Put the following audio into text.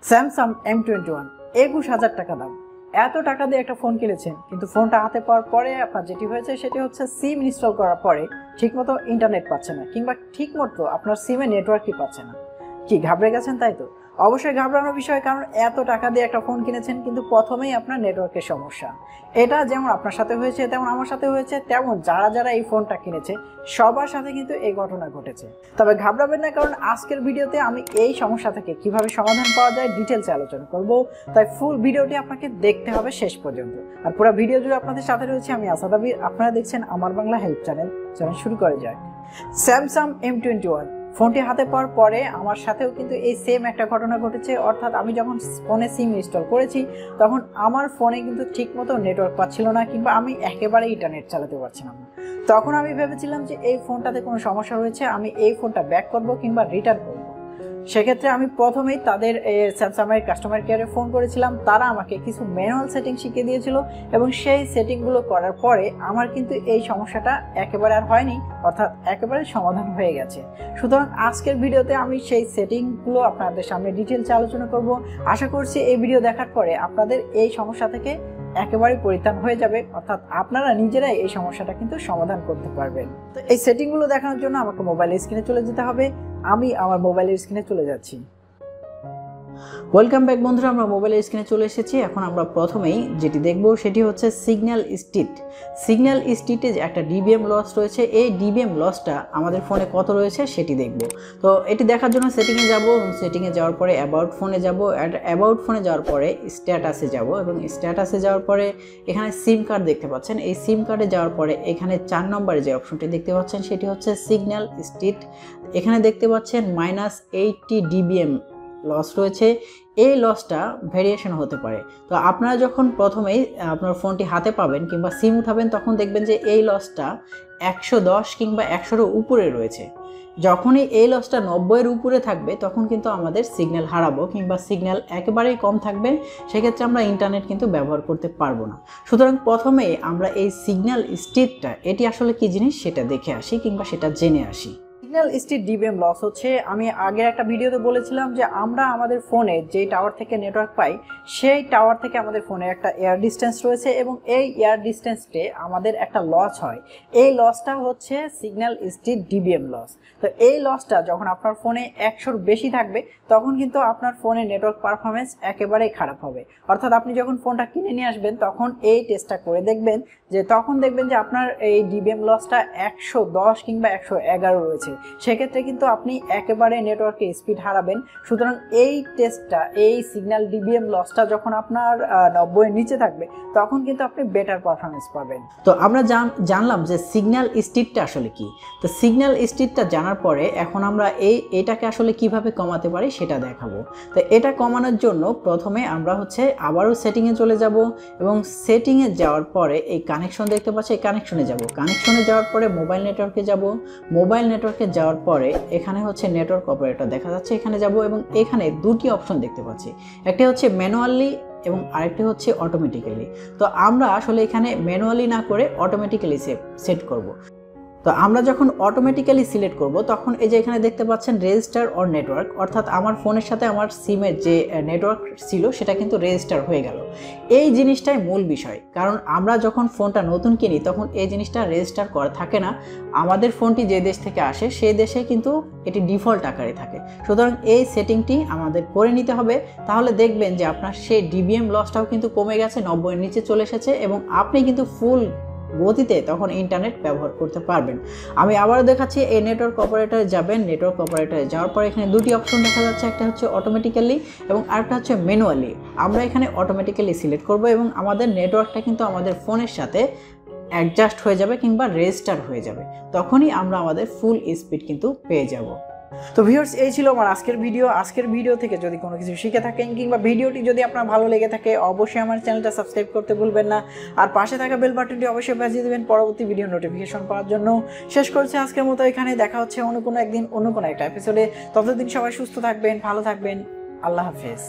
Samsung M21 21,000 টাকা দাম। এত টাকা দিয়ে একটা ফোন কিনেছেন, কিন্তু ফোনটা হাতে পাওয়ার পরে আপনার যেটি হয়েছে সেটি হচ্ছে সিম ইনস্টল করার পরে ঠিকমতো ইন্টারনেট পাচ্ছে না, কিংবা ঠিকমতো আপনার সিমে নেটওয়ার্কই পাচ্ছে না। কি ঘাবড়ে গেছেন? তাই তো অবশ্যই ঘাবড়ানোর বিষয়, কারণ এত টাকা দিয়ে একটা ফোন কিনেছেন কিন্তু প্রথমেই আপনার নেটওয়ার্কের সমস্যা। এটা যেমন আপনার সাথে হয়েছে, তেমন আমার সাথে হয়েছে, তেমন যারা যারা এই ফোনটা কিনেছে সবার সাথে কিন্তু এই ঘটনা ঘটেছে। তবে ঘাবড়াবেন না, কারণ আজকের ভিডিওতে আমি এই সমস্যা থেকে কিভাবে সমাধান পাওয়া যায় ডিটেলসে আলোচনা করব। তাই ফুল ভিডিওটি আপনাকে দেখতে হবে শেষ পর্যন্ত। আর পুরো ভিডিও জুড়ে আপনাদের সাথে রয়েছে আমি আসাদ আবির। আপনারা দেখছেন আমার বাংলা হেল্প চ্যানেল। চলুন শুরু করা যাক। স্যামসাং M21 ফোনটি হাতে পাওয়ার পরে আমার সাথেও কিন্তু এই সেম একটা ঘটনা ঘটেছে। অর্থাৎ আমি যখন ফোনে সিম ইনস্টল করেছি তখন আমার ফোনে কিন্তু ঠিকমতো নেটওয়ার্ক পাচ্ছিল না, কিংবা আমি একেবারে ইন্টারনেট চালাতে পারছিলাম না। তখন আমি ভেবেছিলাম যে এই ফোনটাতে কোনো সমস্যা রয়েছে, আমি এই ফোনটা ব্যাক করব কিংবা রিটার্ন করব। সেক্ষেত্রে আমি প্রথমেই তাদের স্যামসাংয়ের কাস্টমার কেয়ারে ফোন করেছিলাম। তারা আমাকে কিছু ম্যানুয়াল সেটিং শিখিয়ে দিয়েছিল, এবং সেই সেটিংগুলো করার পরে আমার কিন্তু এই সমস্যাটা একেবারে আর হয়নি, অর্থাৎ একেবারে সমাধান হয়ে গেছে। সুতরাং আজকের ভিডিওতে আমি সেই সেটিংগুলো আপনাদের সামনে ডিটেলসে আলোচনা করব। আশা করছি এই ভিডিও দেখার পরে আপনাদের এই সমস্যা থেকে একেবারে পরিত্রাণ হয়ে যাবে, অর্থাৎ আপনারা নিজেরাই এই সমস্যাটা কিন্তু সমাধান করতে পারবেন। তো এই সেটিংগুলো দেখানোর জন্য আমাকে মোবাইলের স্ক্রিনে চলে যেতে হবে। আমি আমার মোবাইলের স্ক্রিনে চলে যাচ্ছি। ওয়েলকাম ব্যাক বন্ধুরা, আমরা মোবাইলের স্ক্রিনে চলে এসেছি। এখন আমরা প্রথমেই যেটি দেখব সেটি হচ্ছে সিগন্যাল স্ট্রিট। সিগন্যাল স্ট্রিটে যে একটা ডিবিএম লস রয়েছে, এই ডিবিএম লসটা আমাদের ফোনে কত রয়েছে সেটি দেখব। তো এটি দেখার জন্য সেটিংয়ে যাব, এবং সেটিংয়ে যাওয়ার পরে অ্যাবাউট ফোনে যাব। অ্যাবাউট ফোনে যাওয়ার পরে স্ট্যাটাসে যাব, এবং স্ট্যাটাসে যাওয়ার পরে এখানে সিম কার্ড দেখতে পাচ্ছেন। এই সিম কার্ডে যাওয়ার পরে এখানে 4 নম্বরে যে অপশনটি দেখতে পাচ্ছেন সেটি হচ্ছে সিগন্যাল স্ট্রিট। এখানে দেখতে পাচ্ছেন -80 ডিবিএম লস রয়েছে। এই লসটা ভেরিয়েশন হতে পারে। তো আপনারা যখন প্রথমেই আপনার ফোনটি হাতে পাবেন কিংবা সিম উঠাবেন, তখন দেখবেন যে এই লসটা 110 কিংবা 100-এর উপরে রয়েছে। যখনই এই লসটা 90-এর উপরে থাকবে তখন কিন্তু আমাদের সিগন্যাল হারাবো, কিংবা সিগন্যাল একেবারেই কম থাকবে। সেক্ষেত্রে আমরা ইন্টারনেট কিন্তু ব্যবহার করতে পারবো না। সুতরাং প্রথমেই আমরা এই সিগন্যাল স্ট্রিটটা এটি আসলে কি জিনিস সেটা দেখে আসি, কিংবা সেটা জেনে আসি। সিগন্যাল স্ট্রিট ডিবিএম লস হচ্ছে, আমি আগের একটা ভিডিওতে বলেছিলাম যে আমরা আমাদের ফোনে যে টাওয়ার থেকে নেটওয়ার্ক পাই সেই টাওয়ার থেকে আমাদের ফোনে একটা এয়ার ডিস্টেন্স রয়েছে, এবং এই এয়ার ডিস্টেন্সে আমাদের একটা লস হয়। এই লসটা হচ্ছে সিগন্যাল স্ট্রিট ডিবিএম লস। তো এই লসটা যখন আপনার ফোনে 100-র বেশি থাকবে তখন কিন্তু আপনার ফোনে নেটওয়ার্ক পারফরমেন্স একেবারেই খারাপ হবে। অর্থাৎ আপনি যখন ফোনটা কিনে নিয়ে আসবেন তখন এই টেস্টটা করে দেখবেন, তখন দেখবেন যে আপনার এই ডিবিএম লসটা 110 কিংবা 111 রয়েছে। সেক্ষেত্রে কিন্তু আপনি একেবারে নেটওয়ার্কে স্পিড হারাবেন। সুতরাং এই টেস্টটা, এই সিগন্যাল ডিবিএম লসটা যখন আপনার 90-এর নিচে থাকবে তখন কিন্তু আপনি বেটার পারফরমেন্স পাবেন। তো আমরা জানলাম যে সিগন্যাল স্ট্রিটটা আসলে কি। তো সিগন্যাল স্ট্রিটটা জানার পরে এখন আমরা এটাকে আসলে কিভাবে কমাতে পারি সেটা দেখাবো। তো এটা কমানোর জন্য প্রথমে আমরা আবারও সেটিংয়ে চলে যাব, এবং সেটিংয়ে যাওয়ার পরে এই কানেকশন দেখতে পাচ্ছি, এই কানেকশনে যাব। কানেকশনে যাওয়ার পরে মোবাইল নেটওয়ার্কে যাব। মোবাইল নেটওয়ার্কে যাওয়ার পরে এখানে নেটওয়ার্ক অপারেটর দেখা যাচ্ছে, এখানে যাব, এবং এখানে দুটি অপশন দেখতে পাচ্ছি। একটি হচ্ছে ম্যানুয়ালি এবং আরেকটি হচ্ছে অটোমেটিক্যালি। তো আমরা আসলে এখানে ম্যানুয়ালি না করে অটোমেটিক্যালি সেট করব। তো আমরা যখন অটোমেটিক্যালি সিলেক্ট করব তখন এই যে এখানে দেখতে পাচ্ছেন রেজিস্টার অর নেটওয়ার্ক, অর্থাৎ আমার ফোনের সাথে আমার সিমের যে নেটওয়ার্ক ছিল সেটা কিন্তু রেজিস্টার হয়ে গেল। এই জিনিসটাই মূল বিষয়, কারণ আমরা যখন ফোনটা নতুন কিনি তখন এই জিনিসটা রেজিস্টার করা থাকে না। আমাদের ফোনটি যে দেশ থেকে আসে সেই দেশে কিন্তু এটি ডিফল্ট আকারে থাকে। সুতরাং এই সেটিংটি আমাদের করে নিতে হবে। তাহলে দেখবেন যে আপনার সেই ডিবিএম লসটাও কিন্তু কমে গেছে, 90-এর নিচে চলে এসেছে, এবং আপনি কিন্তু ফুল গতিতে তখন ইন্টারনেট ব্যবহার করতে পারবেন। আমি আবারও দেখাচ্ছি, এই নেটওয়ার্ক অপারেটরে যাবেন। নেটওয়ার্ক অপারেটরে যাওয়ার পরে এখানে দুটি অপশন দেখা যাচ্ছে, একটা হচ্ছে অটোমেটিক্যালি এবং আরেকটা হচ্ছে ম্যানুয়ালি। আমরা এখানে অটোমেটিক্যালি সিলেক্ট করব, এবং আমাদের নেটওয়ার্কটা কিন্তু আমাদের ফোনের সাথে অ্যাডজাস্ট হয়ে যাবে কিংবা রেজিস্টার হয়ে যাবে। তখনই আমরা আমাদের ফুল স্পিড কিন্তু পেয়ে যাব। তো ভিউয়ার্স, এই ছিল আমার আজকের ভিডিও। আজকের ভিডিও থেকে যদি কোনো কিছু শিখে থাকেন, কিংবা ভিডিওটি যদি আপনার ভালো লেগে থাকে, অবশ্যই আমার চ্যানেলটা সাবস্ক্রাইব করতে ভুলবেন না। আর পাশে থাকা বেল বাটনটি অবশ্যই বাজিয়ে দেবেন পরবর্তী ভিডিও নোটিফিকেশন পাওয়ার জন্য। শেষ করছি আজকের মতো এখানে। দেখা হচ্ছে অন্য কোনো একদিন অন্য কোনো একটা এপিসোডে। ততদিন সবাই সুস্থ থাকবেন, ভালো থাকবেন। আল্লাহ হাফেজ।